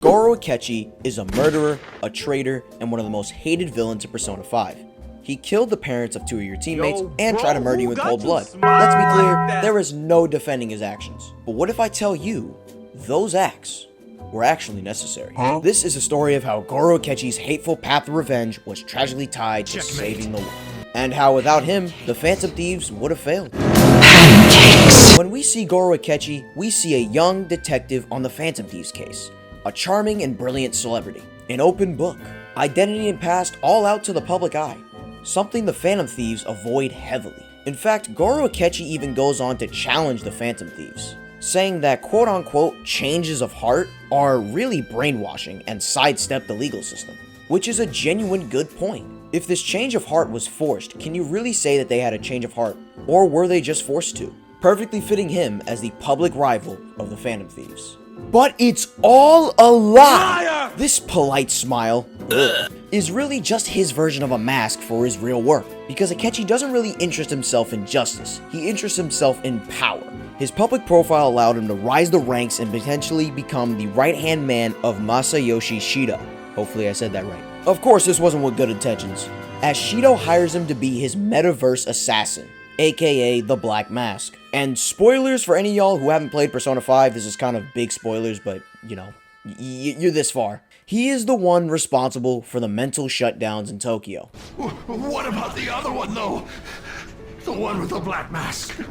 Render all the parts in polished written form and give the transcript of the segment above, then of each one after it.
Goro Akechi is a murderer, a traitor, and one of the most hated villains in Persona 5. He killed the parents of 2 of your teammates and tried to murder you in cold blood. Let's be clear, there is no defending his actions. But what if I tell you, those acts were actually necessary? This is a story of how Goro Akechi's hateful path of revenge was tragically tied to saving the world. And how without him, the Phantom Thieves would have failed. When we see Goro Akechi, we see a young detective on the Phantom Thieves case. A charming and brilliant celebrity. An open book. Identity and past all out to the public eye. Something the Phantom Thieves avoid heavily. In fact, Goro Akechi even goes on to challenge the Phantom Thieves, saying that quote-unquote changes of heart are really brainwashing and sidestep the legal system. Which is a genuine good point. If this change of heart was forced, can you really say that they had a change of heart? Or were they just forced to? Perfectly fitting him as the public rival of the Phantom Thieves. But it's all a lie! Liar! This polite smile is really just his version of a mask for his real work. Because Akechi doesn't really interest himself in justice, he interests himself in power. His public profile allowed him to rise the ranks and potentially become the right-hand man of Masayoshi Shido. Hopefully I said that right. Of course, this wasn't with good intentions, as Shido hires him to be his metaverse assassin, aka the Black Mask. And spoilers for any of y'all who haven't played Persona 5, this is kind of big spoilers, but you know, you're this far. He is the one responsible for the mental shutdowns in Tokyo. What about the other one though? The one with the black mask?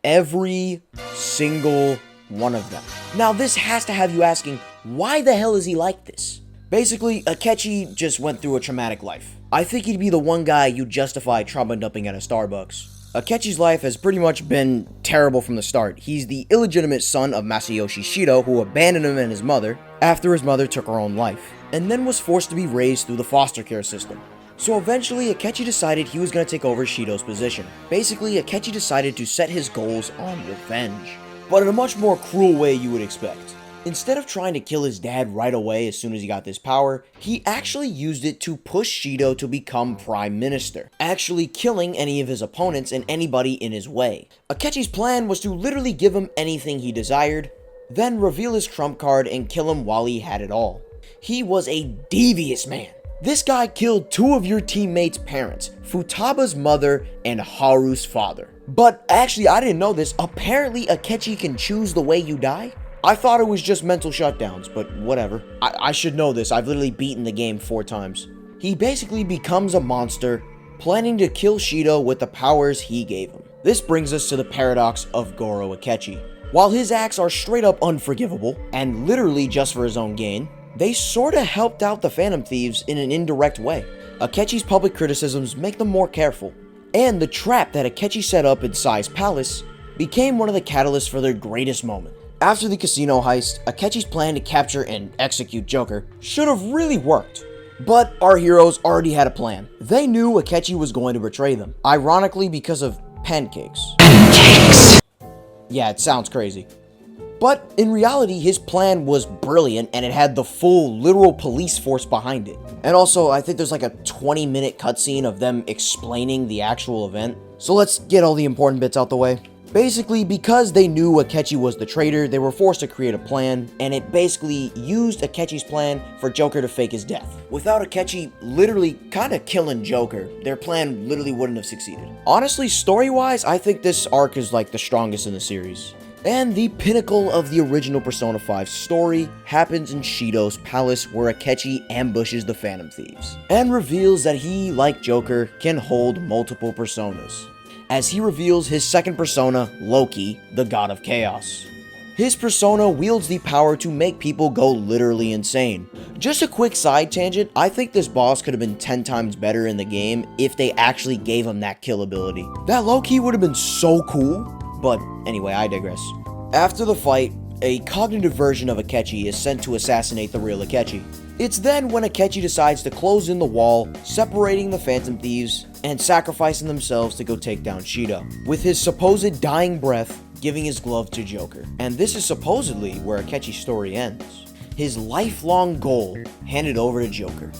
Every single one of them. Now this has to have you asking, why the hell is he like this? Basically, Akechi just went through a traumatic life. I think he'd be the one guy you'd justify trauma dumping at a Starbucks. Akechi's life has pretty much been terrible from the start. He's the illegitimate son of Masayoshi Shido, who abandoned him and his mother after his mother took her own life, and then was forced to be raised through the foster care system. So eventually, Akechi decided he was going to take over Shido's position. Basically, Akechi decided to set his goals on revenge, but in a much more cruel way you would expect. Instead of trying to kill his dad right away as soon as he got this power, he actually used it to push Shido to become prime minister, actually killing any of his opponents and anybody in his way. Akechi's plan was to literally give him anything he desired, then reveal his trump card and kill him while he had it all. He was a devious man. This guy killed 2 of your teammates' parents, Futaba's mother and Haru's father. But actually, I didn't know this, apparently Akechi can choose the way you die? I thought it was just mental shutdowns, but whatever. I should know this, I've literally beaten the game 4 times. He basically becomes a monster, planning to kill Shido with the powers he gave him. This brings us to the paradox of Goro Akechi. While his acts are straight up unforgivable, and literally just for his own gain, they sorta helped out the Phantom Thieves in an indirect way. Akechi's public criticisms make them more careful, and the trap that Akechi set up in Sai's palace became one of the catalysts for their greatest moment. After the casino heist, Akechi's plan to capture and execute Joker should have really worked. But our heroes already had a plan. They knew Akechi was going to betray them, ironically because of pancakes. Yeah, it sounds crazy. But in reality, his plan was brilliant and it had the full literal police force behind it. And also, I think there's like a 20-minute cutscene of them explaining the actual event. So let's get all the important bits out the way. Basically, because they knew Akechi was the traitor, they were forced to create a plan, and it basically used Akechi's plan for Joker to fake his death. Without Akechi literally kinda killing Joker, their plan literally wouldn't have succeeded. Honestly, story-wise, I think this arc is like the strongest in the series. And the pinnacle of the original Persona 5 story happens in Shido's palace, where Akechi ambushes the Phantom Thieves, and reveals that he, like Joker, can hold multiple personas, as he reveals his second persona, Loki, the god of chaos. His persona wields the power to make people go literally insane. Just a quick side tangent, I think this boss could have been 10 times better in the game if they actually gave him that kill ability. That Loki would have been so cool, but anyway, I digress. After the fight, a cognitive version of Akechi is sent to assassinate the real Akechi. It's then when Akechi decides to close in the wall, separating the Phantom Thieves and sacrificing themselves to go take down Shido, with his supposed dying breath giving his glove to Joker. And this is supposedly where Akechi's story ends. His lifelong goal handed over to Joker.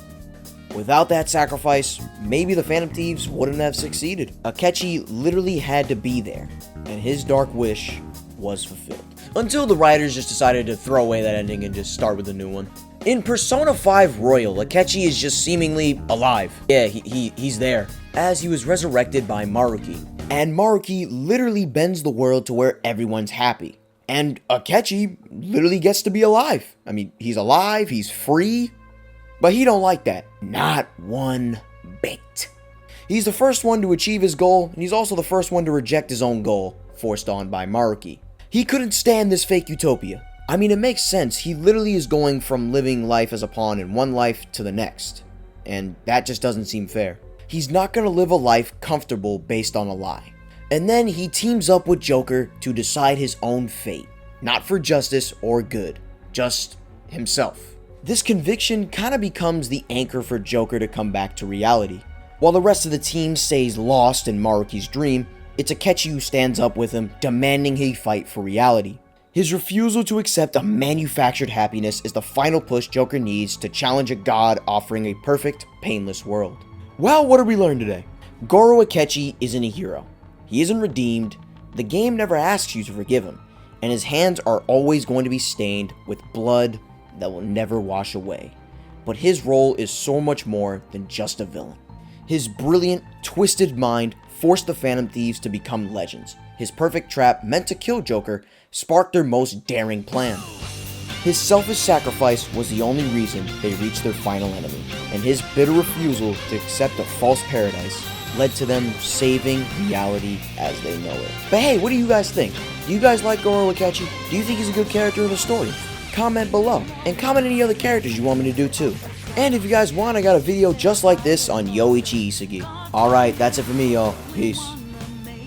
Without that sacrifice, maybe the Phantom Thieves wouldn't have succeeded. Akechi literally had to be there, and his dark wish was fulfilled. until the writers just decided to throw away that ending and just start with a new one. In Persona 5 Royal, Akechi is just seemingly alive. Yeah, he's there, as he was resurrected by Maruki. And Maruki literally bends the world to where everyone's happy. And Akechi literally gets to be alive. I mean, he's alive, he's free, but he don't like that. Not one bit. He's the first one to achieve his goal, and he's also the first one to reject his own goal, forced on by Maruki. He couldn't stand this fake utopia. I mean, it makes sense. He literally is going from living life as a pawn in one life to the next. And that just doesn't seem fair. He's not going to live a life comfortable based on a lie. And then he teams up with Joker to decide his own fate. Not for justice or good. Just himself. This conviction kind of becomes the anchor for Joker to come back to reality. While the rest of the team stays lost in Maruki's dream, it's Akechi who stands up with him, demanding he fight for reality. His refusal to accept a manufactured happiness is the final push Joker needs to challenge a god offering a perfect, painless world. Well, what did we learn today? Goro Akechi isn't a hero. He isn't redeemed, the game never asks you to forgive him, and his hands are always going to be stained with blood that will never wash away. But his role is so much more than just a villain. His brilliant, twisted mind forced the Phantom Thieves to become legends. His perfect trap, meant to kill Joker, sparked their most daring plan. His selfish sacrifice was the only reason they reached their final enemy, and his bitter refusal to accept a false paradise led to them saving reality as they know it. But hey, what do you guys think? Do you guys like Goro Akechi? Do you think he's a good character in the story? Comment below, and comment any other characters you want me to do too. And if you guys want, I got a video just like this on Yoichi Isagi. Alright, that's it for me, y'all. Peace.